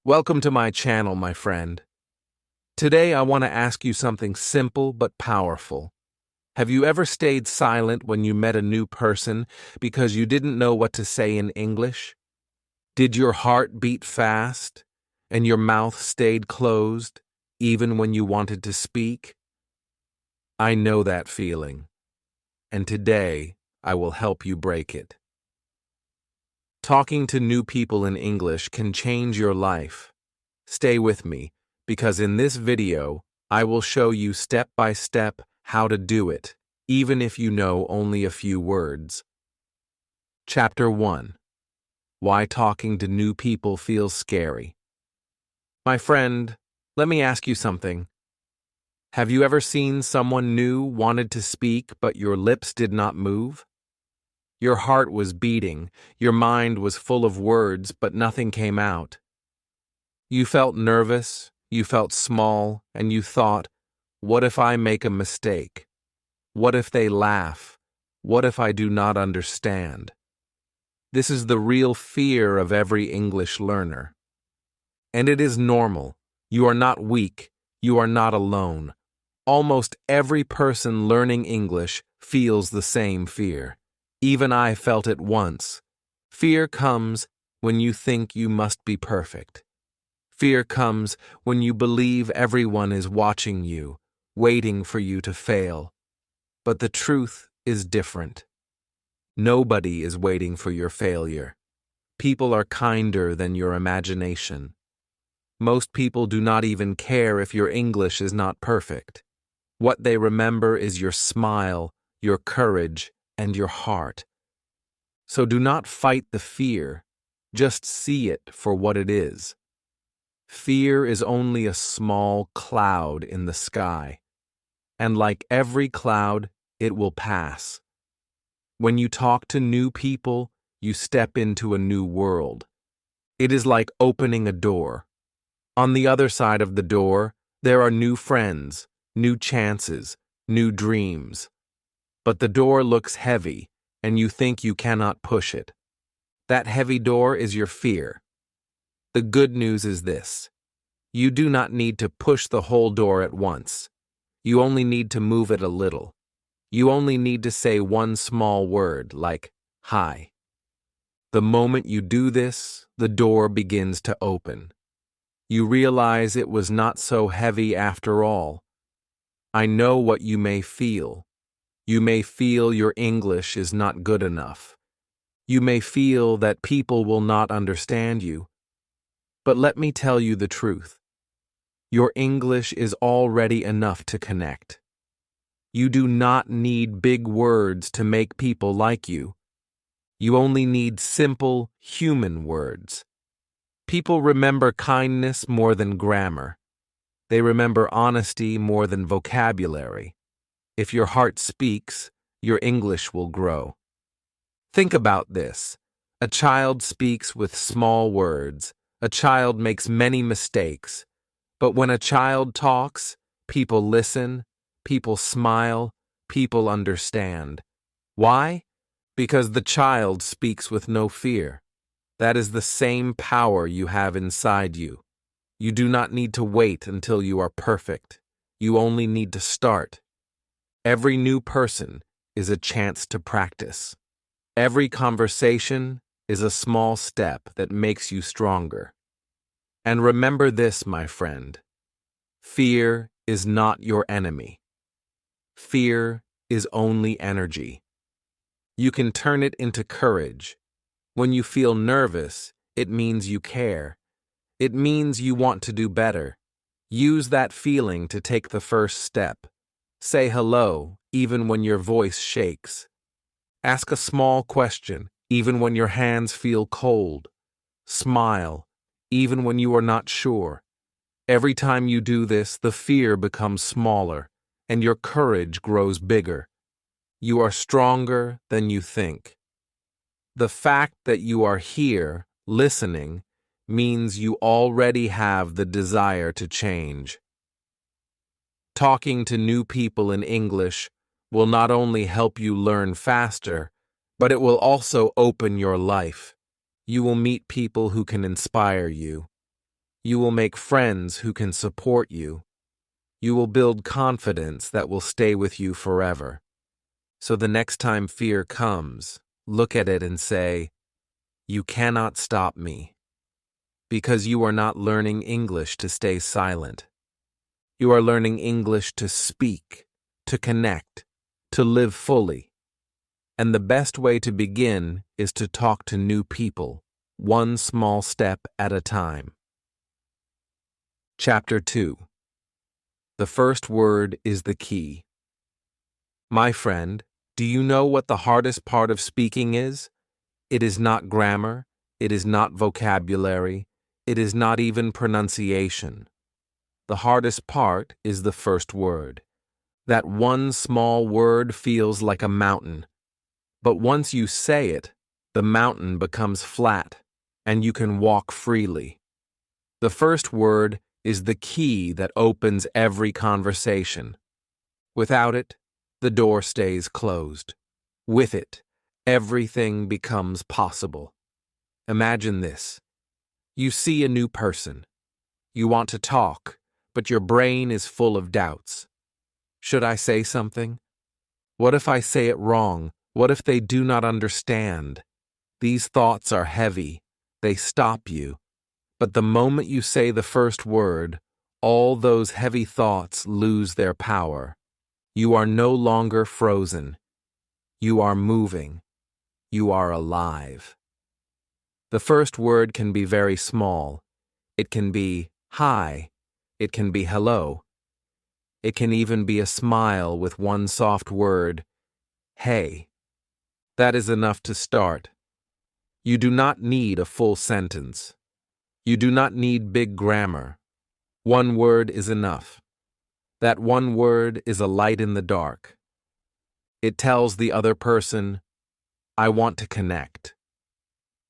Welcome to my channel, my friend. Today I want to ask you something simple but powerful. Have you ever stayed silent when you met a new person because you didn't know what to say in English? Did your heart beat fast and your mouth stayed closed even when you wanted to speak? I know that feeling, and today I will help you break it. Talking to new people in English can change your life. Stay with me, because in this video, I will show you step by step how to do it, even if you know only a few words. Chapter 1. Why talking to new people feels scary. My friend, let me ask you something. Have you ever seen someone new wanted to speak but your lips did not move? Your heart was beating, your mind was full of words, but nothing came out. You felt nervous, you felt small, and you thought, what if I make a mistake? What if they laugh? What if I do not understand? This is the real fear of every English learner. And it is normal. You are not weak. You are not alone. Almost every person learning English feels the same fear. Even I felt it once. Fear comes when you think you must be perfect. Fear comes when you believe everyone is watching you, waiting for you to fail. But the truth is different. Nobody is waiting for your failure. People are kinder than your imagination. Most people do not even care if your English is not perfect. What they remember is your smile, your courage, and your heart. So do not fight the fear, just see it for what it is. Fear is only a small cloud in the sky, and like every cloud, it will pass. When you talk to new people, you step into a new world. It is like opening a door. On the other side of the door, there are new friends, new chances, new dreams. But the door looks heavy, and you think you cannot push it. That heavy door is your fear. The good news is this. You do not need to push the whole door at once. You only need to move it a little. You only need to say one small word, like, hi. The moment you do this, the door begins to open. You realize it was not so heavy after all. I know what you may feel. You may feel your English is not good enough. You may feel that people will not understand you. But let me tell you the truth. Your English is already enough to connect. You do not need big words to make people like you. You only need simple, human words. People remember kindness more than grammar. They remember honesty more than vocabulary. If your heart speaks, your English will grow. Think about this. A child speaks with small words. A child makes many mistakes. But when a child talks, people listen, people smile, people understand. Why? Because the child speaks with no fear. That is the same power you have inside you. You do not need to wait until you are perfect. You only need to start. Every new person is a chance to practice. Every conversation is a small step that makes you stronger. And remember this, my friend. Fear is not your enemy. Fear is only energy. You can turn it into courage. When you feel nervous, it means you care. It means you want to do better. Use that feeling to take the first step. Say hello, even when your voice shakes. Ask a small question, even when your hands feel cold. Smile, even when you are not sure. Every time you do this, the fear becomes smaller, and your courage grows bigger. You are stronger than you think. The fact that you are here, listening, means you already have the desire to change. Talking to new people in English will not only help you learn faster, but it will also open your life. You will meet people who can inspire you. You will make friends who can support you. You will build confidence that will stay with you forever. So the next time fear comes, look at it and say, "You cannot stop me." Because you are not learning English to stay silent. You are learning English to speak, to connect, to live fully. And the best way to begin is to talk to new people, one small step at a time. Chapter 2. The first word is the key. My friend, do you know what the hardest part of speaking is? It is not grammar, it is not vocabulary, it is not even pronunciation. The hardest part is the first word. That one small word feels like a mountain. But once you say it, the mountain becomes flat, and you can walk freely. The first word is the key that opens every conversation. Without it, the door stays closed. With it, everything becomes possible. Imagine this. You see a new person. You want to talk, but your brain is full of doubts. Should I say something? What if I say it wrong? What if they do not understand? These thoughts are heavy. They stop you. But the moment you say the first word, all those heavy thoughts lose their power. You are no longer frozen. You are moving. You are alive. The first word can be very small. It can be hi. It can be hello. It can even be a smile with one soft word, hey. That is enough to start. You do not need a full sentence. You do not need big grammar. One word is enough. That one word is a light in the dark. It tells the other person, I want to connect.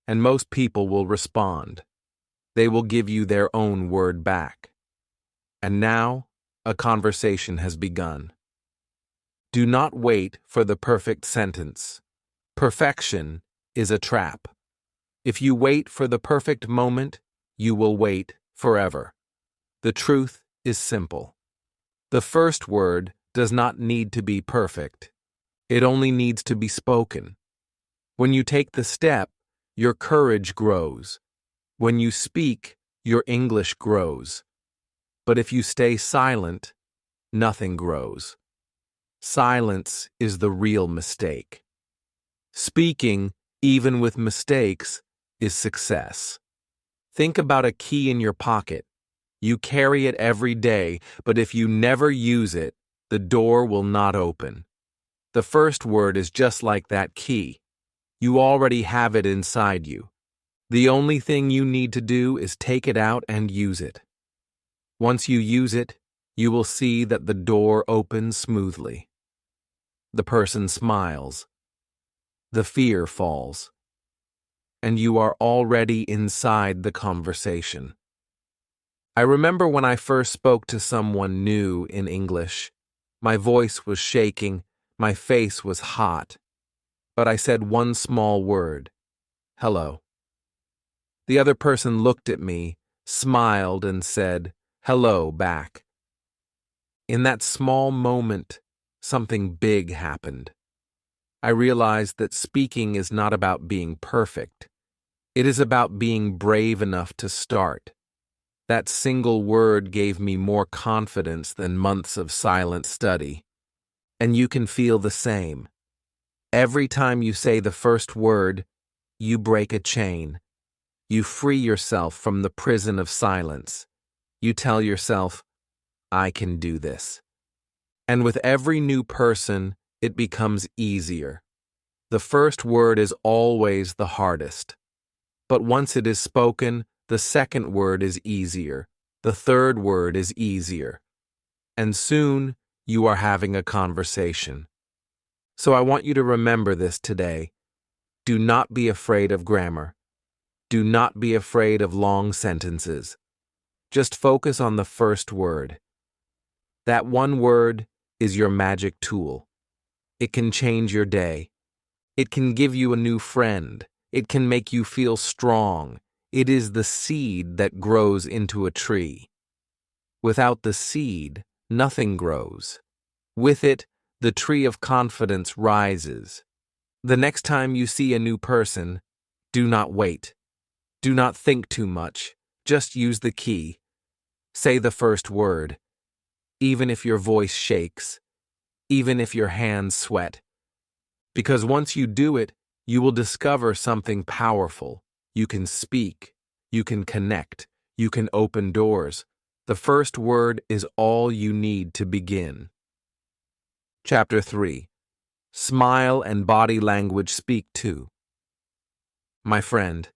And most people will respond. They will give you their own word back. And now, a conversation has begun. Do not wait for the perfect sentence. Perfection is a trap. If you wait for the perfect moment, you will wait forever. The truth is simple. The first word does not need to be perfect. It only needs to be spoken. When you take the step, your courage grows. When you speak, your English grows. But if you stay silent, nothing grows. Silence is the real mistake. Speaking, even with mistakes, is success. Think about a key in your pocket. You carry it every day, but if you never use it, the door will not open. The first word is just like that key. You already have it inside you. The only thing you need to do is take it out and use it. Once you use it, you will see that the door opens smoothly. The person smiles. The fear falls. And you are already inside the conversation. I remember when I first spoke to someone new in English. My voice was shaking, my face was hot, but I said one small word, hello. The other person looked at me, smiled, and said, hello back. In that small moment, something big happened. I realized that speaking is not about being perfect. It is about being brave enough to start. That single word gave me more confidence than months of silent study. And you can feel the same. Every time you say the first word, you break a chain. You free yourself from the prison of silence. You tell yourself, I can do this. And with every new person, it becomes easier. The first word is always the hardest. But once it is spoken, the second word is easier. The third word is easier. And soon, you are having a conversation. So I want you to remember this today. Do not be afraid of grammar. Do not be afraid of long sentences. Just focus on the first word. That one word is your magic tool. It can change your day. It can give you a new friend. It can make you feel strong. It is the seed that grows into a tree. Without the seed, nothing grows. With it, the tree of confidence rises. The next time you see a new person, do not wait. Do not think too much. Just use the key. Say the first word. Even if your voice shakes. Even if your hands sweat. Because once you do it, you will discover something powerful. You can speak. You can connect. You can open doors. The first word is all you need to begin. Chapter 3. Smile and body language speak too. My friend,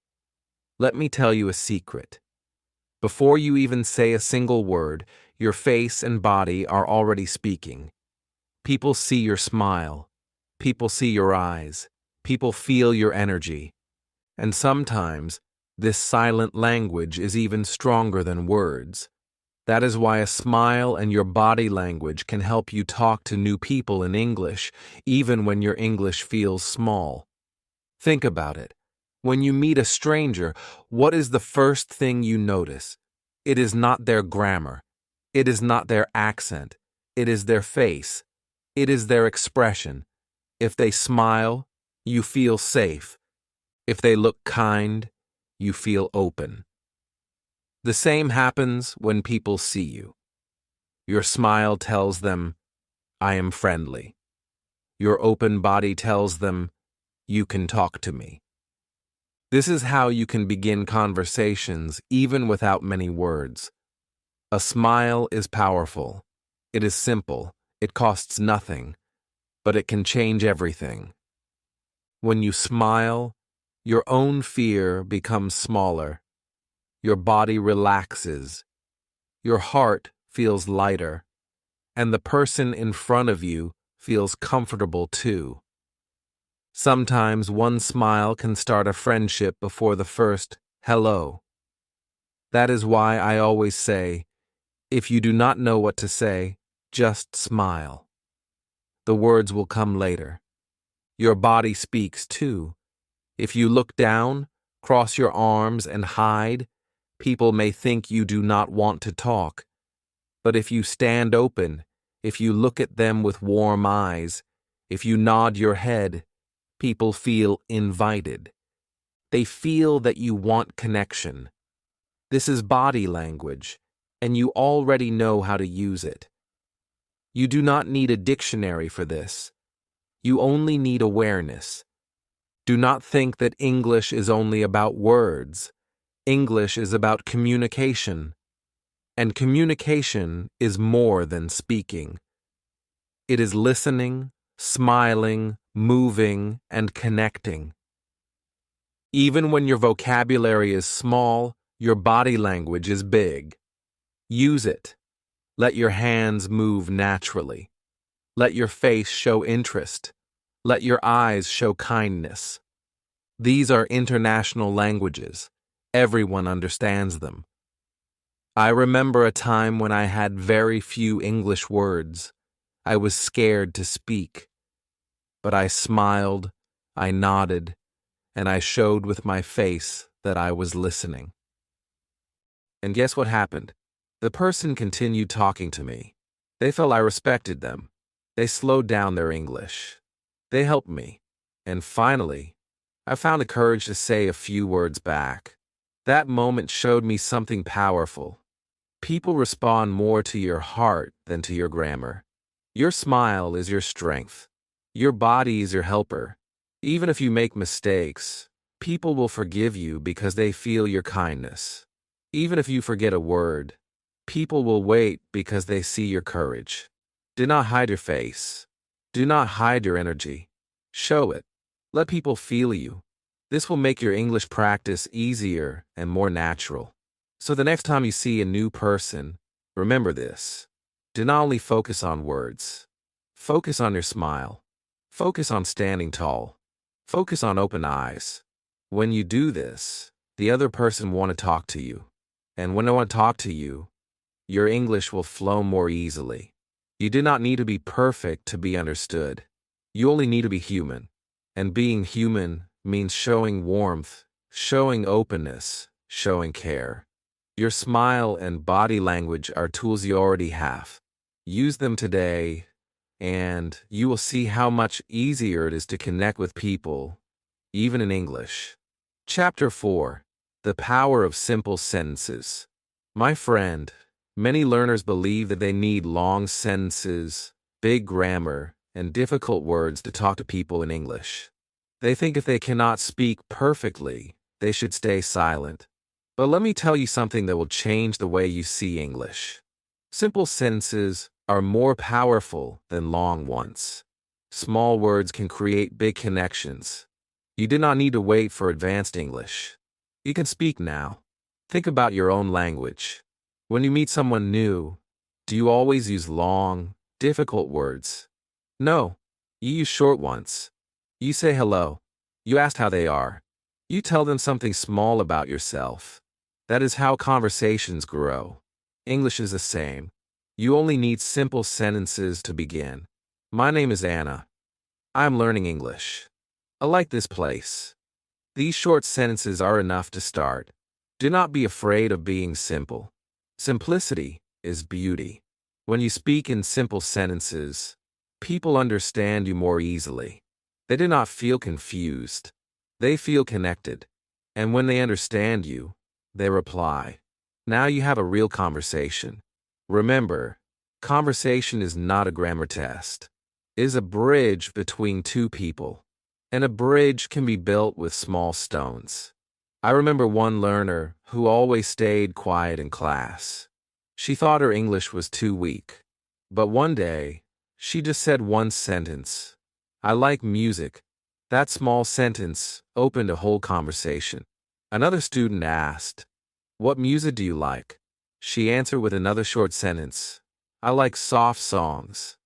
let me tell you a secret. Before you even say a single word, your face and body are already speaking. People see your smile. People see your eyes. People feel your energy. And sometimes, this silent language is even stronger than words. That is why a smile and your body language can help you talk to new people in English, even when your English feels small. Think about it. When you meet a stranger, what is the first thing you notice? It is not their grammar. It is not their accent. It is their face. It is their expression. If they smile, you feel safe. If they look kind, you feel open. The same happens when people see you. Your smile tells them, I am friendly. Your open body tells them, you can talk to me. This is how you can begin conversations even without many words. A smile is powerful. It is simple. It costs nothing, but it can change everything. When you smile, your own fear becomes smaller. Your body relaxes. Your heart feels lighter. And the person in front of you feels comfortable too. Sometimes one smile can start a friendship before the first hello. That is why I always say, if you do not know what to say, just smile. The words will come later. Your body speaks too. If you look down, cross your arms, and hide, people may think you do not want to talk. But if you stand open, if you look at them with warm eyes, if you nod your head, people feel invited. They feel that you want connection. This is body language, and you already know how to use it. You do not need a dictionary for this. You only need awareness. Do not think that English is only about words. English is about communication. And communication is more than speaking. It is listening, smiling, moving, and connecting. Even when your vocabulary is small, your body language is big. Use it. Let your hands move naturally. Let your face show interest. Let your eyes show kindness. These are international languages. Everyone understands them. I remember a time when I had very few English words. I was scared to speak. But I smiled, I nodded, and I showed with my face that I was listening. And guess what happened? The person continued talking to me. They felt I respected them. They slowed down their English. They helped me. And finally, I found the courage to say a few words back. That moment showed me something powerful. People respond more to your heart than to your grammar. Your smile is your strength. Your body is your helper. Even if you make mistakes, people will forgive you because they feel your kindness. Even if you forget a word, people will wait because they see your courage. Do not hide your face. Do not hide your energy. Show it. Let people feel you. This will make your English practice easier and more natural. So the next time you see a new person, remember this. Do not only focus on words. Focus on your smile. Focus on standing tall. Focus on open eyes. When you do this, the other person will want to talk to you. And when they want to talk to you, your English will flow more easily. You do not need to be perfect to be understood. You only need to be human. And being human means showing warmth, showing openness, showing care. Your smile and body language are tools you already have. Use them today, and you will see how much easier it is to connect with people, even in English. Chapter 4. The Power of Simple Sentences. My friend, many learners believe that they need long sentences, big grammar, and difficult words to talk to people in English. They think if they cannot speak perfectly, they should stay silent. But let me tell you something that will change the way you see English. Simple sentences are more powerful than long ones. Small words can create big connections. You do not need to wait for advanced English. You can speak now. Think about your own language. When you meet someone new, do you always use long, difficult words? No, you use short ones. You say hello. You ask how they are. You tell them something small about yourself. That is how conversations grow. English is the same. You only need simple sentences to begin. My name is Anna. I'm learning English. I like this place. These short sentences are enough to start. Do not be afraid of being simple. Simplicity is beauty. When you speak in simple sentences, people understand you more easily. They do not feel confused. They feel connected. And when they understand you, they reply. Now you have a real conversation. Remember, conversation is not a grammar test. It is a bridge between two people. And a bridge can be built with small stones. I remember one learner who always stayed quiet in class. She thought her English was too weak. But one day, she just said one sentence. I like music. That small sentence opened a whole conversation. Another student asked, "What music do you like?" She answered with another short sentence. I like soft songs.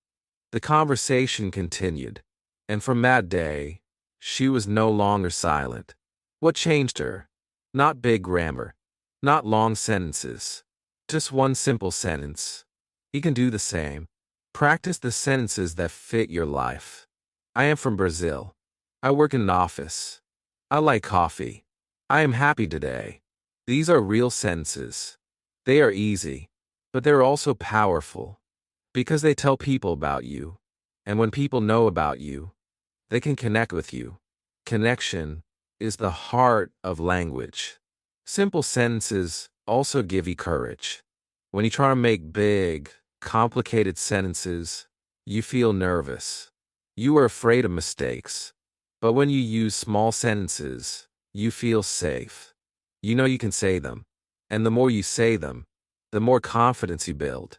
The conversation continued. And from that day, she was no longer silent. What changed her? Not big grammar. Not long sentences. Just one simple sentence. You can do the same. Practice the sentences that fit your life. I am from Brazil. I work in an office. I like coffee. I am happy today. These are real sentences. They are easy, but they're also powerful because they tell people about you. And when people know about you, they can connect with you. Connection is the heart of language. Simple sentences also give you courage. When you try to make big, complicated sentences, you feel nervous. You are afraid of mistakes. But when you use small sentences, you feel safe. You know you can say them. And the more you say them, the more confidence you build.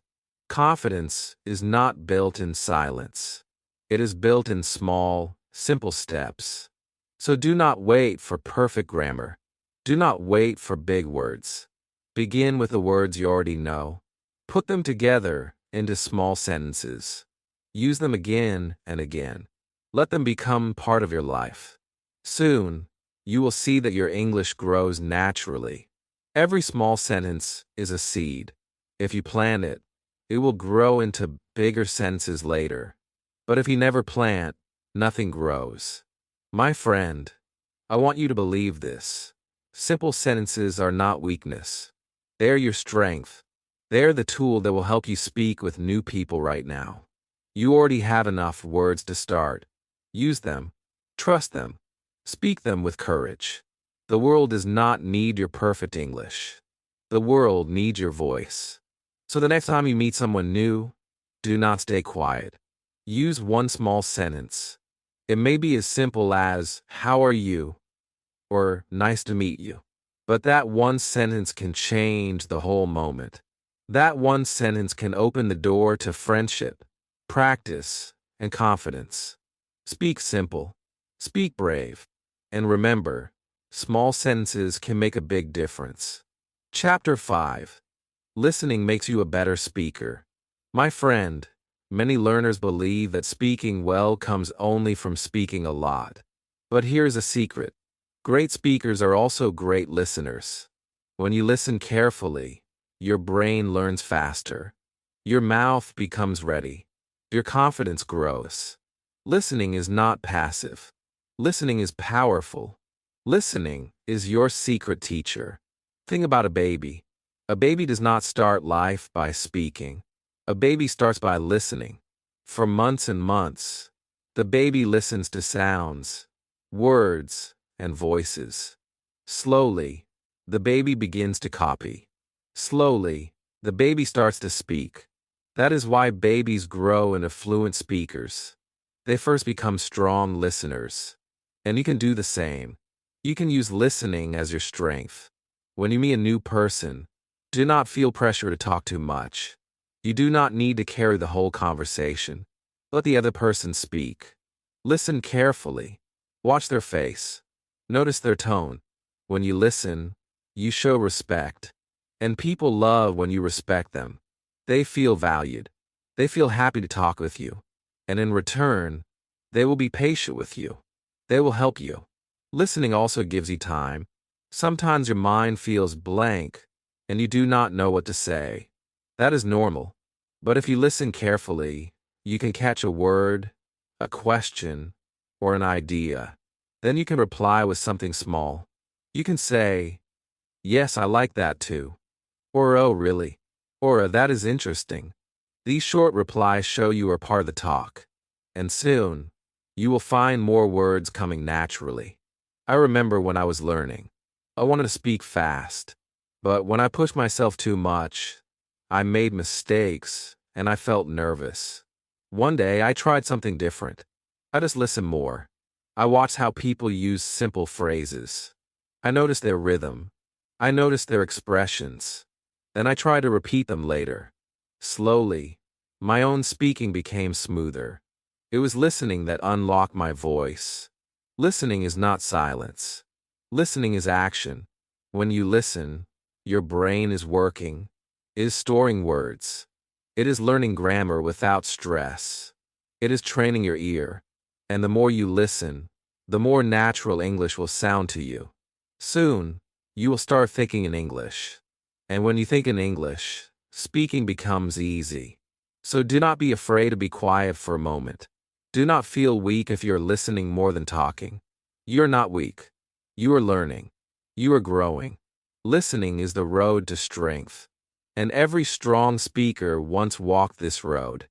Confidence is not built in silence. It is built in small, simple steps. So do not wait for perfect grammar. Do not wait for big words. Begin with the words you already know. Put them together into small sentences. Use them again and again. Let them become part of your life. Soon, you will see that your English grows naturally. Every small sentence is a seed. If you plant it, it will grow into bigger sentences later. But if you never plant, nothing grows. My friend, I want you to believe this. Simple sentences are not weakness. They are your strength. They are the tool that will help you speak with new people right now. You already have enough words to start. Use them. Trust them. Speak them with courage. The world does not need your perfect English. The world needs your voice. So the next time you meet someone new, do not stay quiet. Use one small sentence. It may be as simple as, "How are you?" or "Nice to meet you." But that one sentence can change the whole moment. That one sentence can open the door to friendship, practice, and confidence. Speak simple. Speak brave. And remember, small sentences can make a big difference. Chapter 5. Listening makes you a better speaker. My friend, many learners believe that speaking well comes only from speaking a lot. But here's a secret. Great speakers are also great listeners. When you listen carefully, your brain learns faster. Your mouth becomes ready. Your confidence grows. Listening is not passive. Listening is powerful. Listening is your secret teacher. Think about a baby. A baby does not start life by speaking. A baby starts by listening. For months and months, the baby listens to sounds, words, and voices. Slowly, the baby begins to copy. Slowly, the baby starts to speak. That is why babies grow into fluent speakers. They first become strong listeners. And you can do the same. You can use listening as your strength. When you meet a new person, do not feel pressure to talk too much. You do not need to carry the whole conversation. Let the other person speak. Listen carefully. Watch their face. Notice their tone. When you listen, you show respect. And people love when you respect them. They feel valued. They feel happy to talk with you. And in return, they will be patient with you. They will help you. Listening also gives you time. Sometimes your mind feels blank, and you do not know what to say. That is normal. But if you listen carefully, you can catch a word, a question, or an idea. Then you can reply with something small. You can say, "Yes, I like that too." Or, "Oh, really?" Or, "That is interesting." These short replies show you are part of the talk. And soon, you will find more words coming naturally. I remember when I was learning, I wanted to speak fast. But when I pushed myself too much, I made mistakes and I felt nervous. One day, I tried something different. I just listened more. I watched how people use simple phrases. I noticed their rhythm. I noticed their expressions. Then I tried to repeat them later. Slowly, my own speaking became smoother. It was listening that unlocked my voice. Listening is not silence. Listening is action. When you listen, your brain is working, is storing words. It is learning grammar without stress. It is training your ear. And the more you listen, the more natural English will sound to you. Soon, you will start thinking in English. And when you think in English, speaking becomes easy. So do not be afraid to be quiet for a moment. Do not feel weak if you're listening more than talking. You're not weak. You are learning. You are growing. Listening is the road to strength. And every strong speaker once walked this road.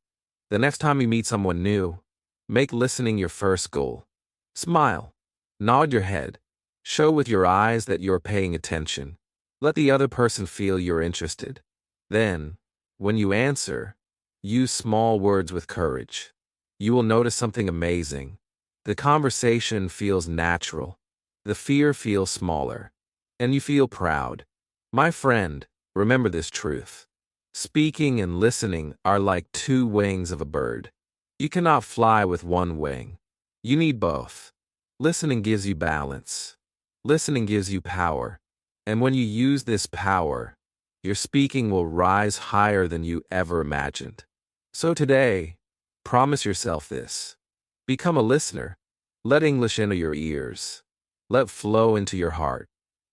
The next time you meet someone new, make listening your first goal. Smile. Nod your head. Show with your eyes that you're paying attention. Let the other person feel you're interested. Then, when you answer, use small words with courage. You will notice something amazing. The conversation feels natural. The fear feels smaller. And you feel proud. My friend, remember this truth. Speaking and listening are like two wings of a bird. You cannot fly with one wing. You need both. Listening gives you balance. Listening gives you power. And when you use this power, your speaking will rise higher than you ever imagined. So today, promise yourself this. Become a listener. Let English enter your ears. Let flow into your heart.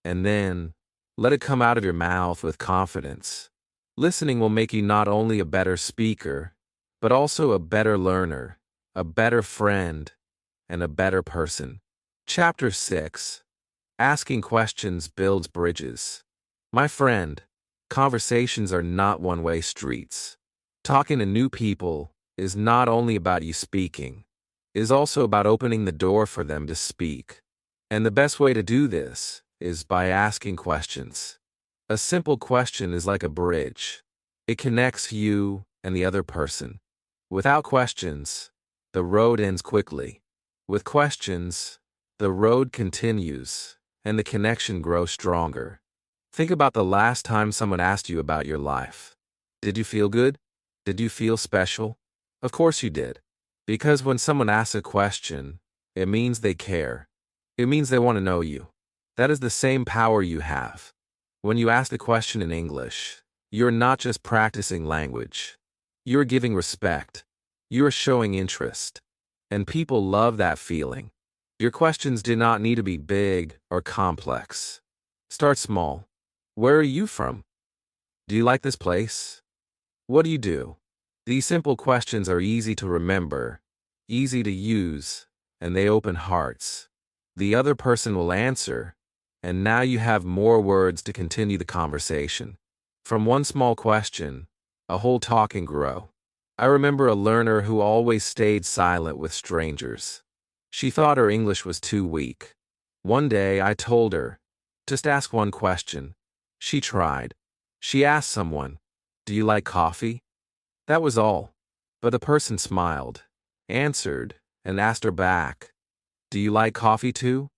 And then, let it come out of your mouth with confidence. Listening will make you not only a better speaker, but also a better learner, a better friend, and a better person. Chapter 6. Asking questions builds bridges. My friend, conversations are not one-way streets. Talking to new people is not only about you speaking, it is also about opening the door for them to speak. And the best way to do this is by asking questions. A simple question is like a bridge. It connects you and the other person. Without questions, the road ends quickly. With questions, the road continues, and the connection grows stronger. Think about the last time someone asked you about your life. Did you feel good? Did you feel special? Of course you did. Because when someone asks a question, it means they care. It means they want to know you. That is the same power you have. When you ask a question in English, you're not just practicing language. You're giving respect. You're showing interest. And people love that feeling. Your questions do not need to be big or complex. Start small. Where are you from? Do you like this place? What do you do? These simple questions are easy to remember, easy to use, and they open hearts. The other person will answer, and now you have more words to continue the conversation. From one small question, a whole talk can grow. I remember a learner who always stayed silent with strangers. She thought her English was too weak. One day I told her, just ask one question. She tried. She asked someone, "Do you like coffee?" That was all. But the person smiled, answered, and asked her back, "Do you like coffee too?"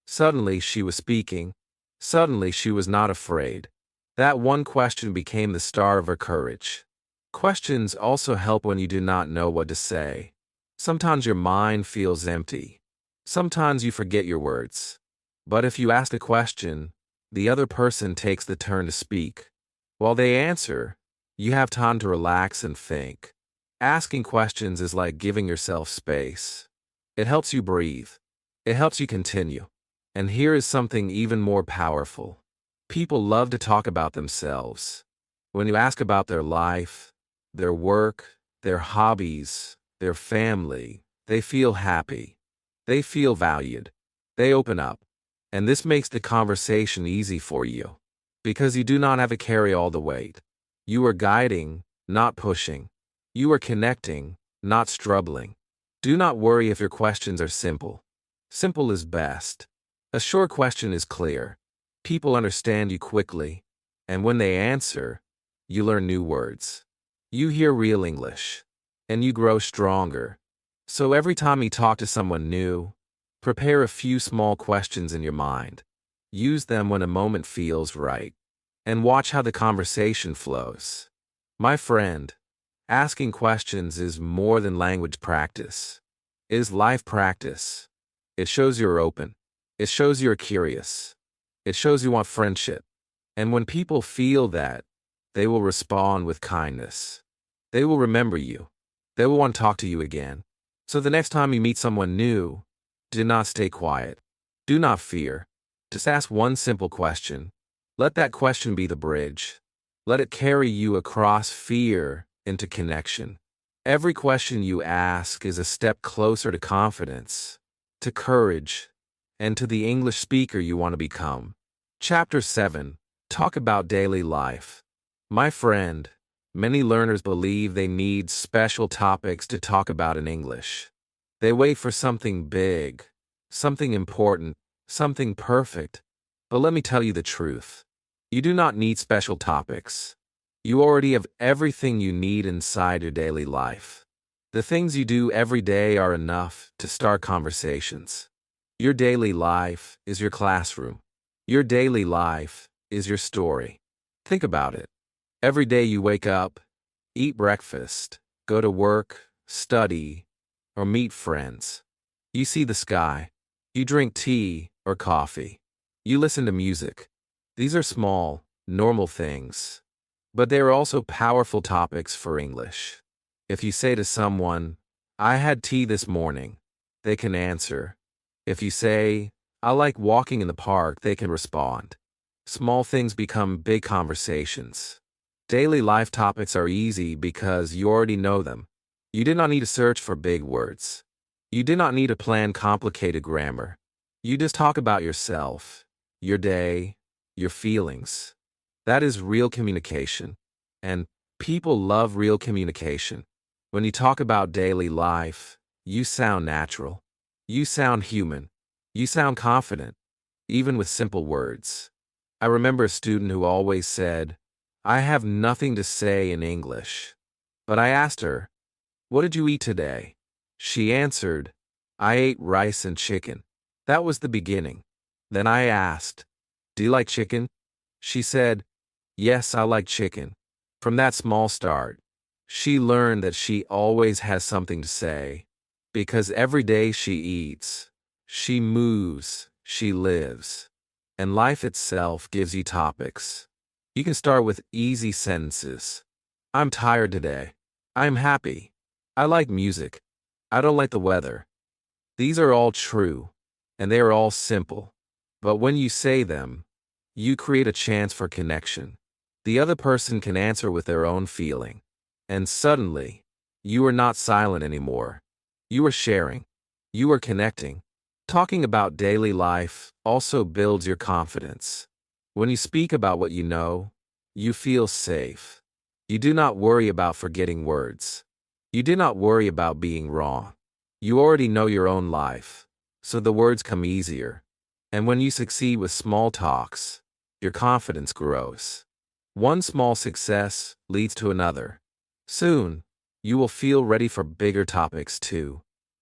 Suddenly she was speaking. Suddenly she was not afraid. That one question became the start of her courage. Questions also help when you do not know what to say. Sometimes your mind feels empty. Sometimes you forget your words. But if you ask a question, the other person takes the turn to speak. While they answer, you have time to relax and think. Asking questions is like giving yourself space. It helps you breathe. It helps you continue. And here is something even more powerful. People love to talk about themselves. When you ask about their life, their work, their hobbies, their family, they feel happy. They feel valued. They open up. And this makes the conversation easy for you. Because you do not have to carry all the weight. You are guiding, not pushing. You are connecting, not struggling. Do not worry if your questions are simple. Simple is best. A short question is clear. People understand you quickly. And when they answer, you learn new words. You hear real English. And you grow stronger. So every time you talk to someone new, prepare a few small questions in your mind. Use them when a moment feels right. And watch how the conversation flows. My friend, asking questions is more than language practice. It is life practice. It shows you're open. It shows you're curious. It shows you want friendship. And when people feel that, they will respond with kindness. They will remember you. They will want to talk to you again. So the next time you meet someone new, do not stay quiet. Do not fear. Just ask one simple question. Let that question be the bridge. Let it carry you across fear into connection. Every question you ask is a step closer to confidence, to courage, and to the English speaker you want to become. Chapter 7. Talk about daily life. My friend, many learners believe they need special topics to talk about in English. They wait for something big, something important, something perfect. But let me tell you the truth. You do not need special topics. You already have everything you need inside your daily life. The things you do every day are enough to start conversations. Your daily life is your classroom. Your daily life is your story. Think about it. Every day you wake up, eat breakfast, go to work, study, or meet friends. You see the sky. You drink tea or coffee. You listen to music. These are small, normal things. But they are also powerful topics for English. If you say to someone, "I had tea this morning," they can answer. If you say, "I like walking in the park," they can respond. Small things become big conversations. Daily life topics are easy because you already know them. You did not need to search for big words. You did not need to plan complicated grammar. You just talk about yourself, your day, your feelings. That is real communication. And people love real communication. When you talk about daily life, you sound natural. You sound human. You sound confident, even with simple words. I remember a student who always said, "I have nothing to say in English." But I asked her, "What did you eat today?" She answered, "I ate rice and chicken." That was the beginning. Then I asked, "Do you like chicken?" She said, "Yes, I like chicken." From that small start, she learned that she always has something to say. Because every day she eats, she moves, she lives. And life itself gives you topics. You can start with easy sentences. "I'm tired today." "I'm happy." "I like music." "I don't like the weather." These are all true, and they are all simple. But when you say them, you create a chance for connection. The other person can answer with their own feeling. And suddenly, you are not silent anymore. You are sharing. You are connecting. Talking about daily life also builds your confidence. When you speak about what you know, you feel safe. You do not worry about forgetting words. You do not worry about being wrong. You already know your own life, so the words come easier. And when you succeed with small talks, your confidence grows. One small success leads to another. Soon, you will feel ready for bigger topics too.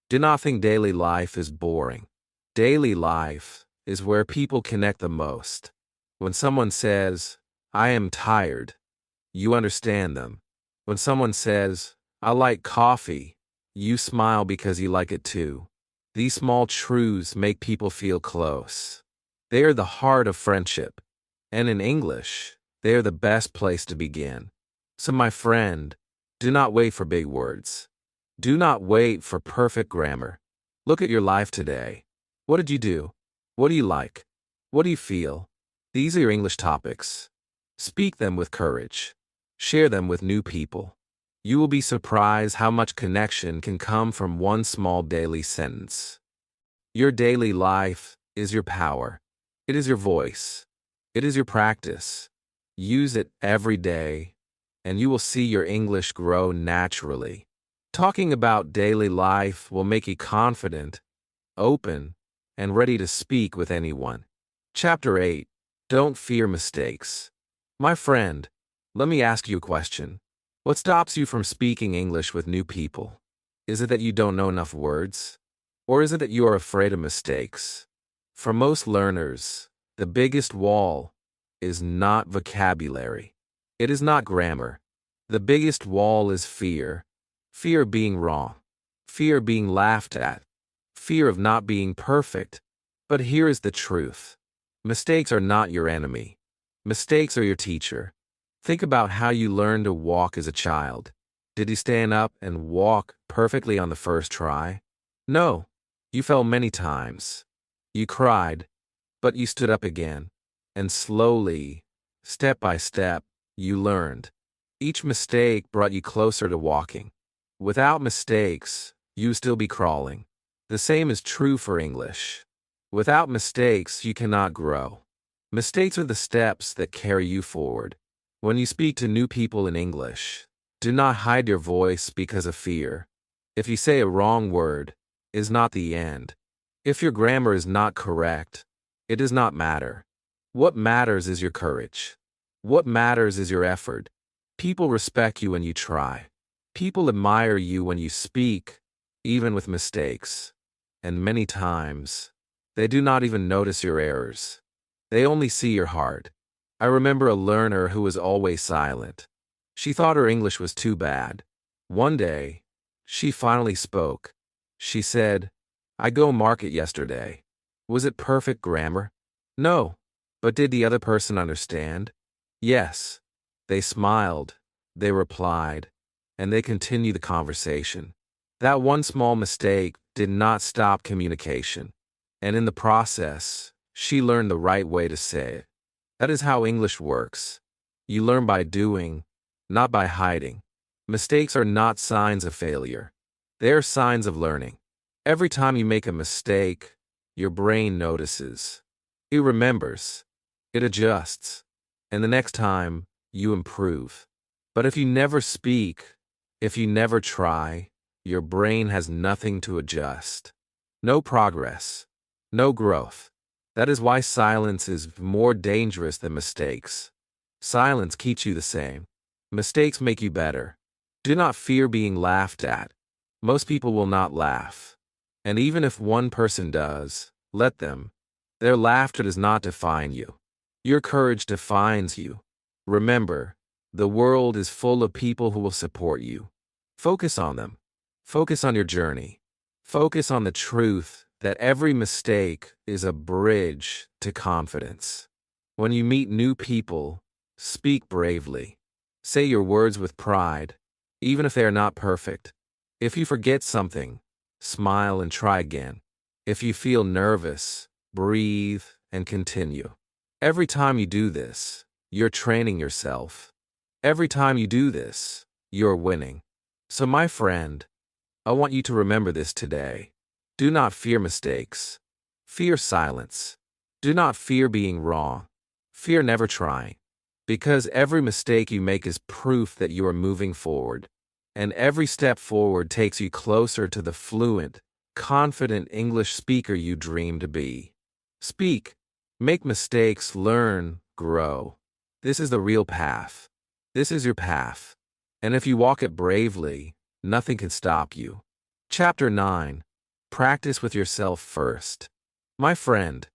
Do not think daily life is boring. Daily life is where people connect the most. When someone says, "I am tired," you understand them. When someone says, "I like coffee," you smile because you like it too. These small truths make people feel close. They are the heart of friendship. And in English, they are the best place to begin. So my friend, do not wait for big words. Do not wait for perfect grammar. Look at your life today. What did you do? What do you like? What do you feel? These are your English topics. Speak them with courage. Share them with new people. You will be surprised how much connection can come from one small daily sentence. Your daily life is your power. It is your voice. It is your practice. Use it every day, and you will see your English grow naturally. Talking about daily life will make you confident, open, and ready to speak with anyone. Chapter 8. Don't fear mistakes. My friend, let me ask you a question. What stops you from speaking English with new people? Is it that you don't know enough words? Or is it that you are afraid of mistakes? For most learners, the biggest wall is not vocabulary. It is not grammar. The biggest wall is fear. Fear of being wrong. Fear of being laughed at. Fear of not being perfect. But here is the truth. Mistakes are not your enemy. Mistakes are your teacher. Think about how you learned to walk as a child. Did you stand up and walk perfectly on the first try? No. You fell many times. You cried, but you stood up again. And slowly, step by step, you learned. Each mistake brought you closer to walking. Without mistakes, you'd still be crawling. The same is true for English. Without mistakes, you cannot grow. Mistakes are the steps that carry you forward. When you speak to new people in English, do not hide your voice because of fear. If you say a wrong word, it is not the end. If your grammar is not correct, it does not matter. What matters is your courage. What matters is your effort. People respect you when you try. People admire you when you speak, even with mistakes. And many times, they do not even notice your errors. They only see your heart. I remember a learner who was always silent. She thought her English was too bad. One day, she finally spoke. She said, "I go market yesterday." Was it perfect grammar? No. But did the other person understand? Yes. They smiled, they replied, and they continued the conversation. That one small mistake did not stop communication. And in the process, she learned the right way to say it. That is how English works. You learn by doing, not by hiding. Mistakes are not signs of failure. They are signs of learning. Every time you make a mistake, your brain notices. It remembers. It adjusts. And the next time, you improve. But if you never speak, if you never try, your brain has nothing to adjust. No progress. No growth. That is why silence is more dangerous than mistakes. Silence keeps you the same. Mistakes make you better. Do not fear being laughed at. Most people will not laugh. And even if one person does, let them. Their laughter does not define you. Your courage defines you. Remember, the world is full of people who will support you. Focus on them. Focus on your journey. Focus on the truth that every mistake is a bridge to confidence. When you meet new people, speak bravely. Say your words with pride, even if they are not perfect. If you forget something, smile and try again. If you feel nervous, breathe and continue. Every time you do this, you're training yourself. Every time you do this, you're winning. So my friend, I want you to remember this today. Do not fear mistakes. Fear silence. Do not fear being wrong. Fear never trying. Because every mistake you make is proof that you are moving forward. And every step forward takes you closer to the fluent, confident English speaker you dream to be. Speak. Make mistakes, learn, grow. This is the real path. This is your path. And if you walk it bravely, nothing can stop you. Chapter 9. Practice with yourself first. My friend,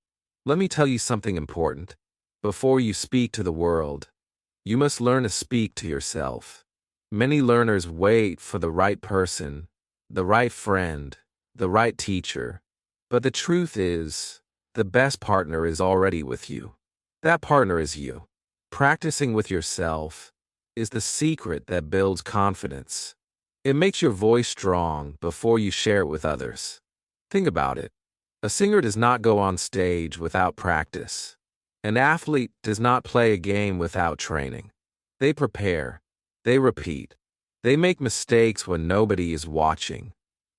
let me tell you something important. Before you speak to the world, you must learn to speak to yourself. Many learners wait for the right person, the right friend, the right teacher. But the truth is, the best partner is already with you. That partner is you. Practicing with yourself is the secret that builds confidence. It makes your voice strong before you share it with others. Think about it. A singer does not go on stage without practice. An athlete does not play a game without training. They prepare. They repeat. They make mistakes when nobody is watching.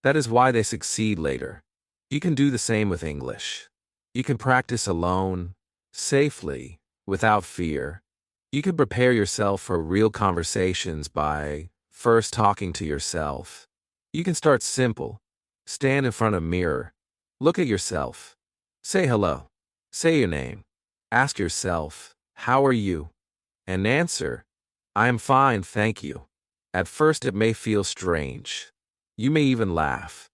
That is why they succeed later. You can do the same with English. You can practice alone, safely, without fear. You can prepare yourself for real conversations by first talking to yourself. You can start simple. Stand in front of a mirror. Look at yourself. Say hello. Say your name. Ask yourself, how are you? And answer, I am fine, thank you. At first it may feel strange. You may even laugh.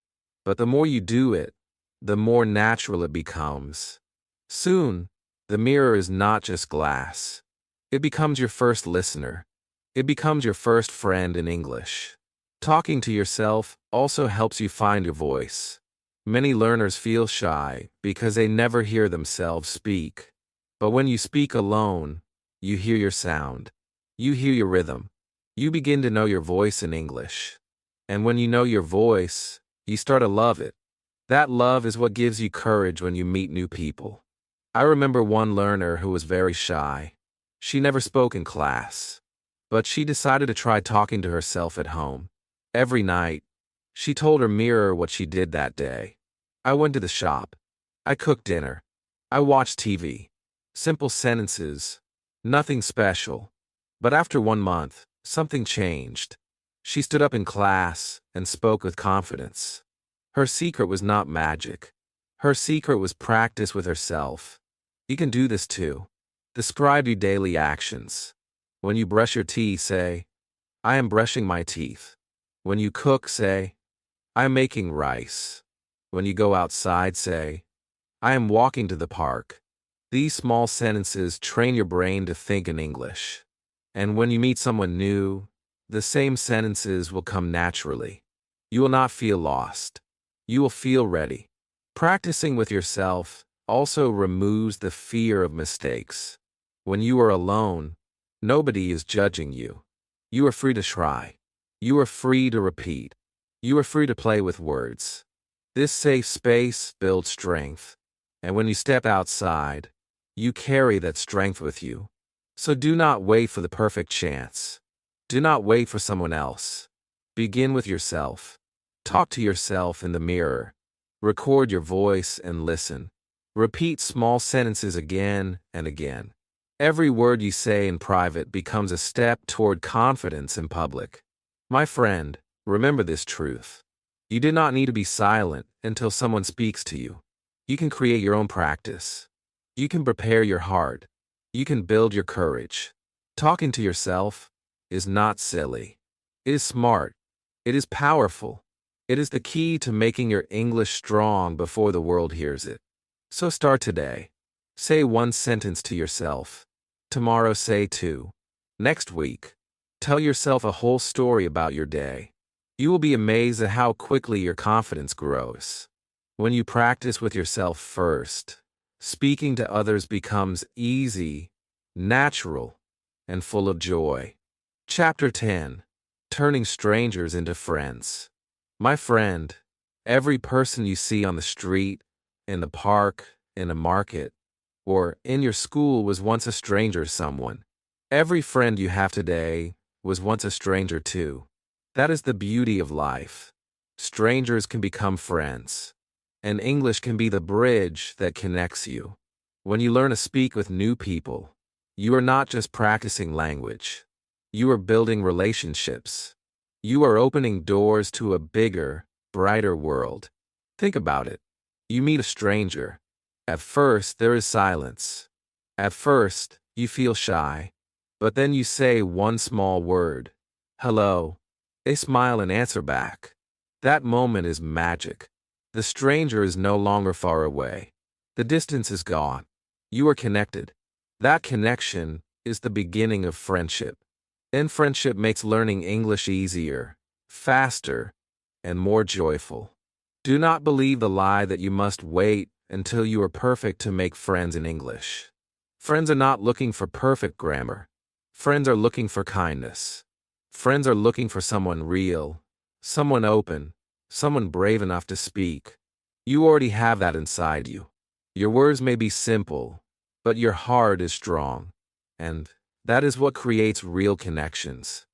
But the more you do it, the more natural it becomes. Soon, the mirror is not just glass. It becomes your first listener. It becomes your first friend in English. Talking to yourself also helps you find your voice. Many learners feel shy because they never hear themselves speak. But when you speak alone, you hear your sound. You hear your rhythm. You begin to know your voice in English. And when you know your voice, you start to love it. That love is what gives you courage when you meet new people. I remember one learner who was very shy. She never spoke in class. But she decided to try talking to herself at home. Every night, she told her mirror what she did that day. I went to the shop. I cooked dinner. I watched TV. Simple sentences. Nothing special. But after 1 month, something changed. She stood up in class and spoke with confidence. Her secret was not magic. Her secret was practice with herself. You can do this too. Describe your daily actions. When you brush your teeth, say, I am brushing my teeth. When you cook, say, I am making rice. When you go outside, say, I am walking to the park. These small sentences train your brain to think in English. And when you meet someone new, the same sentences will come naturally. You will not feel lost. You will feel ready. Practicing with yourself also removes the fear of mistakes. When you are alone, nobody is judging you. You are free to try. You are free to repeat. You are free to play with words. This safe space builds strength. And when you step outside, you carry that strength with you. So do not wait for the perfect chance. Do not wait for someone else. Begin with yourself. Talk to yourself in the mirror. Record your voice and listen. Repeat small sentences again and again. Every word you say in private becomes a step toward confidence in public. My friend, remember this truth. You do not need to be silent until someone speaks to you. You can create your own practice. You can prepare your heart. You can build your courage. Talking to yourself is not silly. It is smart. It is powerful. It is the key to making your English strong before the world hears it. So start today. Say 1 sentence to yourself. Tomorrow say 2. Next week, tell yourself a whole story about your day. You will be amazed at how quickly your confidence grows. When you practice with yourself first, speaking to others becomes easy, natural, and full of joy. Chapter 10. Turning strangers into friends. My friend, every person you see on the street, in the park, in a market, or in your school was once a stranger to someone. Every friend you have today was once a stranger too. That is the beauty of life. Strangers can become friends. and English can be the bridge that connects you. When you learn to speak with new people, you are not just practicing language. You are building relationships. You are opening doors to a bigger, brighter world. Think about it. You meet a stranger. At first, there is silence. At first, you feel shy. But then you say one small word, hello. They smile and answer back. That moment is magic. The stranger is no longer far away. The distance is gone. You are connected. That connection is the beginning of friendship. And friendship makes learning English easier, faster, and more joyful. Do not believe the lie that you must wait until you are perfect to make friends in English. Friends are not looking for perfect grammar. Friends are looking for kindness. Friends are looking for someone real, someone open, someone brave enough to speak. You already have that inside you. Your words may be simple, but your heart is strong. And that is what creates real connections.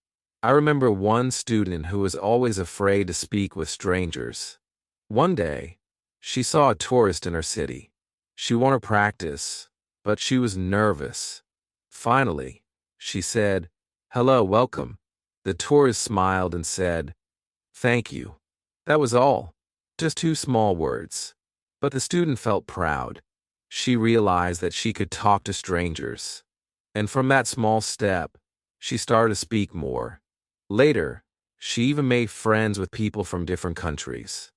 I remember one student who was always afraid to speak with strangers. One day, she saw a tourist in her city. She wanted to practice, but she was nervous. Finally, she said, "Hello, welcome." The tourist smiled and said, "Thank you." That was all. Just two small words. But the student felt proud. She realized that she could talk to strangers. And from that small step, she started to speak more. Later, she even made friends with people from different countries.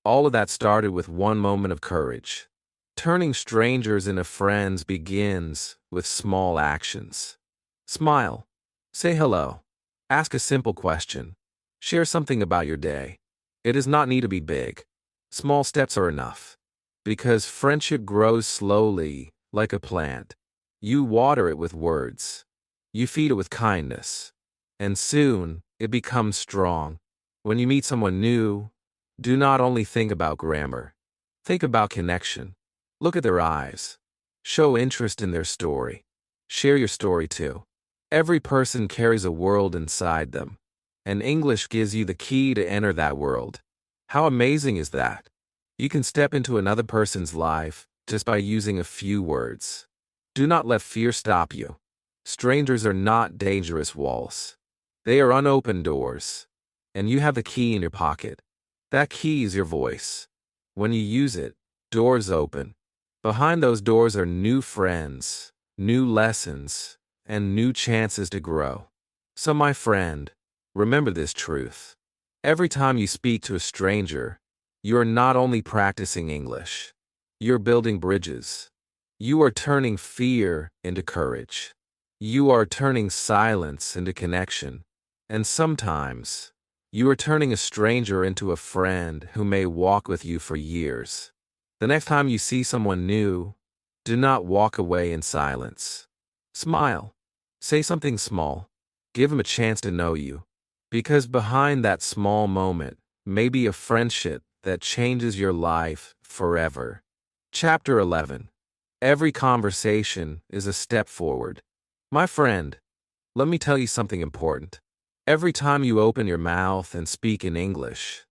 All of that started with one moment of courage. Turning strangers into friends begins with small actions. Smile. Say hello. Ask a simple question. Share something about your day. It does not need to be big. Small steps are enough. Because friendship grows slowly, like a plant. You water it with words. You feed it with kindness. And soon, it becomes strong. When you meet someone new, do not only think about grammar. Think about connection. Look at their eyes. Show interest in their story. Share your story too. Every person carries a world inside them. And English gives you the key to enter that world. How amazing is that? You can step into another person's life just by using a few words. Do not let fear stop you. Strangers are not dangerous walls. They are unopened doors. And you have the key in your pocket. That key is your voice. When you use it, doors open. Behind those doors are new friends, new lessons, and new chances to grow. So my friend, remember this truth. Every time you speak to a stranger, you are not only practicing English. You're building bridges. You are turning fear into courage. You are turning silence into connection. And sometimes, you are turning a stranger into a friend who may walk with you for years. The next time you see someone new, do not walk away in silence. Smile. Say something small. Give them a chance to know you. Because behind that small moment may be a friendship that changes your life forever. Chapter 11. Every conversation is a step forward. My friend, let me tell you something important. Every time you open your mouth and speak in English,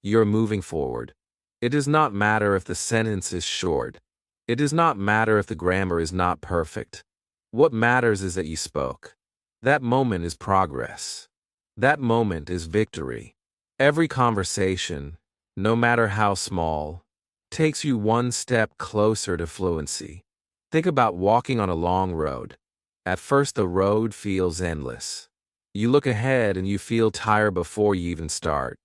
you're moving forward. It does not matter if the sentence is short. It does not matter if the grammar is not perfect. What matters is that you spoke. That moment is progress. That moment is victory. Every conversation, no matter how small, takes you one step closer to fluency. Think about walking on a long road. At first, the road feels endless. You look ahead and you feel tired before you even start.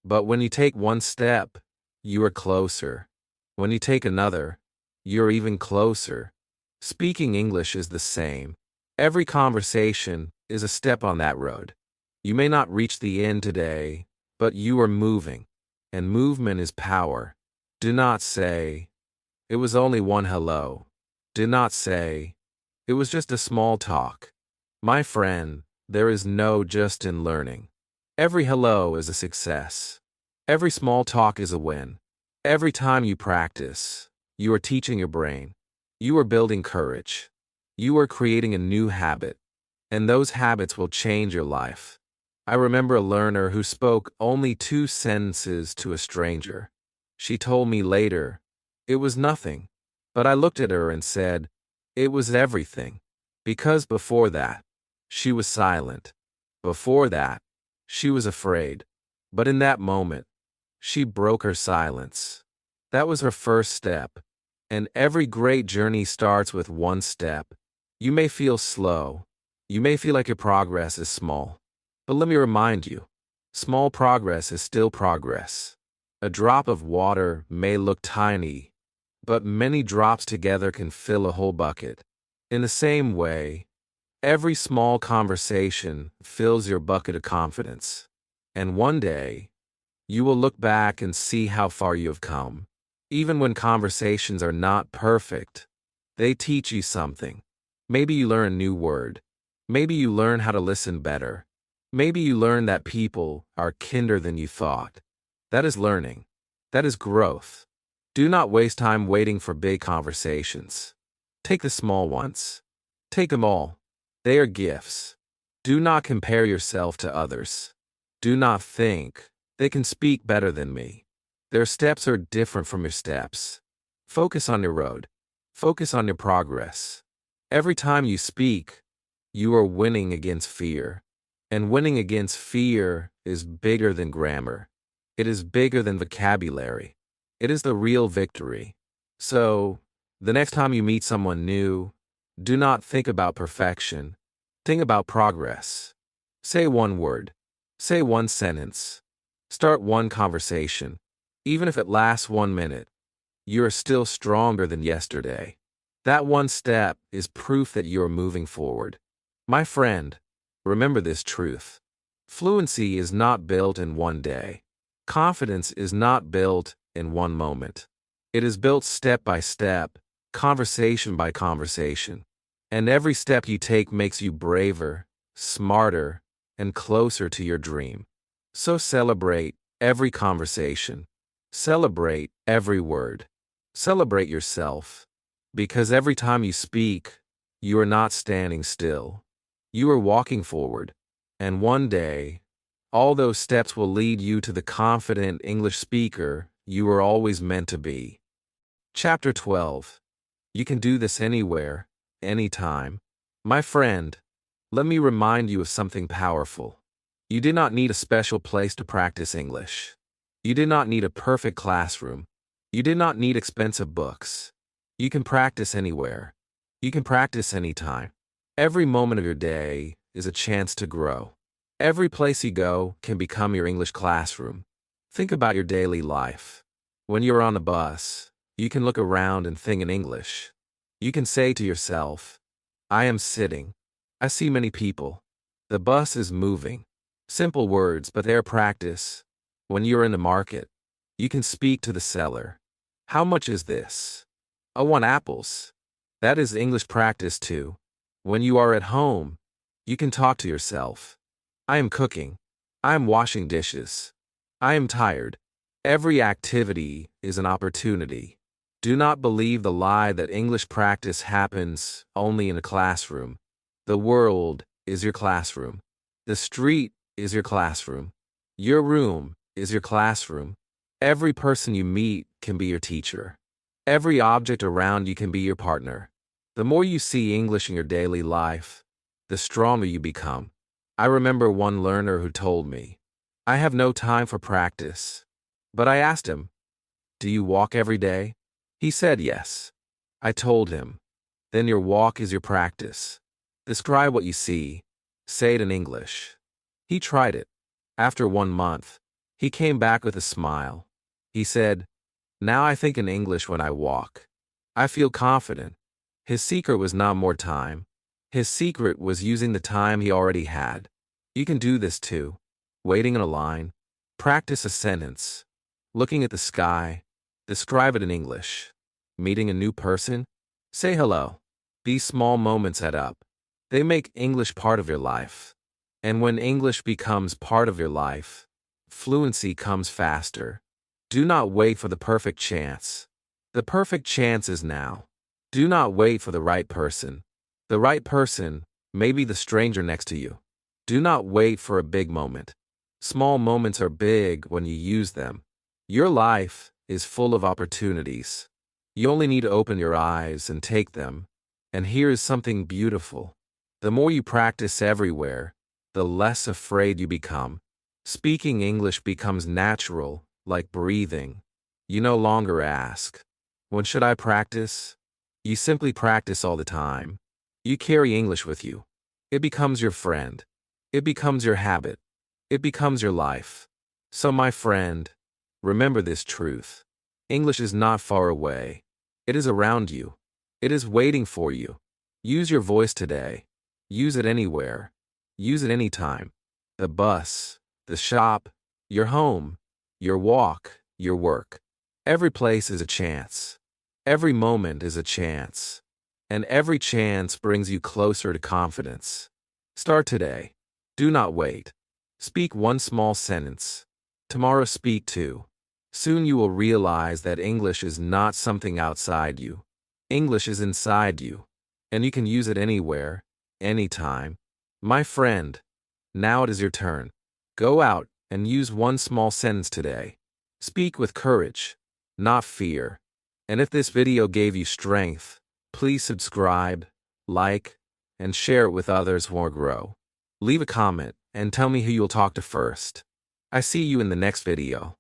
But when you take one step, you are closer. When you take another, you're even closer. Speaking English is the same. Every conversation is a step on that road. You may not reach the end today, but you are moving. And movement is power. Do not say, "It was only one hello." Do not say, "It was just a small talk." My friend, there is no just in learning. Every hello is a success. Every small talk is a win. Every time you practice, you are teaching your brain. You are building courage. You are creating a new habit. And those habits will change your life. I remember a learner who spoke only 2 sentences to a stranger. She told me later, it was nothing. But I looked at her and said, it was everything. Because before that, she was silent. Before that, she was afraid. But in that moment, she broke her silence. That was her first step. And every great journey starts with one step. You may feel slow. You may feel like your progress is small. But let me remind you, small progress is still progress. A drop of water may look tiny, but many drops together can fill a whole bucket. In the same way, every small conversation fills your bucket of confidence. And one day, you will look back and see how far you have come. Even when conversations are not perfect, they teach you something. Maybe you learn a new word. Maybe you learn how to listen better. Maybe you learn that people are kinder than you thought. That is learning. That is growth. Do not waste time waiting for big conversations. Take the small ones. Take them all. They are gifts. Do not compare yourself to others. Do not think, they can speak better than me. Their steps are different from your steps. Focus on your road. Focus on your progress. Every time you speak, you are winning against fear. And winning against fear is bigger than grammar. It is bigger than vocabulary. It is the real victory. So, the next time you meet someone new, do not think about perfection. Think about progress. Say one word. Say one sentence. Start one conversation. Even if it lasts 1 minute, you are still stronger than yesterday. That one step is proof that you are moving forward. My friend, remember this truth. Fluency is not built in one day. Confidence is not built in one moment. It is built step by step, conversation by conversation. And every step you take makes you braver, smarter, and closer to your dream. So celebrate every conversation. Celebrate every word. Celebrate yourself. Because every time you speak, you are not standing still. You are walking forward. And one day, all those steps will lead you to the confident English speaker you were always meant to be. Chapter 12. You can do this anywhere, anytime. My friend, let me remind you of something powerful. You do not need a special place to practice English. You do not need a perfect classroom. You do not need expensive books. You can practice anywhere. You can practice anytime. Every moment of your day is a chance to grow. Every place you go can become your English classroom. Think about your daily life. When you're on a bus, you can look around and think in English. You can say to yourself, I am sitting. I see many people. The bus is moving. Simple words, but they're practice. When you're in the market, you can speak to the seller. How much is this? I want apples. That is English practice too. When you are at home, you can talk to yourself. I am cooking. I am washing dishes. I am tired. Every activity is an opportunity. Do not believe the lie that English practice happens only in a classroom. The world is your classroom. The street is your classroom. Your room is your classroom. Every person you meet can be your teacher. Every object around you can be your partner. The more you see English in your daily life, the stronger you become. I remember one learner who told me, I have no time for practice. But I asked him, do you walk every day? He said yes. I told him, then your walk is your practice. Describe what you see. Say it in English. He tried it. After 1 month, he came back with a smile. He said, now I think in English when I walk. I feel confident. His secret was not more time. His secret was using the time he already had. You can do this too. Waiting in a line. Practice a sentence. Looking at the sky. Describe it in English. Meeting a new person. Say hello. These small moments add up. They make English part of your life. And when English becomes part of your life, fluency comes faster. Do not wait for the perfect chance. The perfect chance is now. Do not wait for the right person. The right person may be the stranger next to you. Do not wait for a big moment. Small moments are big when you use them. Your life is full of opportunities. You only need to open your eyes and take them. And here is something beautiful. The more you practice everywhere, the less afraid you become. Speaking English becomes natural, like breathing. You no longer ask, "When should I practice?" You simply practice all the time. You carry English with you. It becomes your friend. It becomes your habit. It becomes your life. So, my friend, remember this truth. English is not far away. It is around you. It is waiting for you. Use your voice today. Use it anywhere. Use it anytime. The bus, the shop, your home, your walk, your work. Every place is a chance. Every moment is a chance. And every chance brings you closer to confidence. Start today. Do not wait. Speak one small sentence. Tomorrow speak two. Soon you will realize that English is not something outside you. English is inside you. And you can use it anywhere, anytime. My friend, now it is your turn. Go out and use one small sentence today. Speak with courage, not fear. And if this video gave you strength, please subscribe, like, and share it with others who want to grow. Leave a comment and tell me who you'll talk to first. I see you in the next video.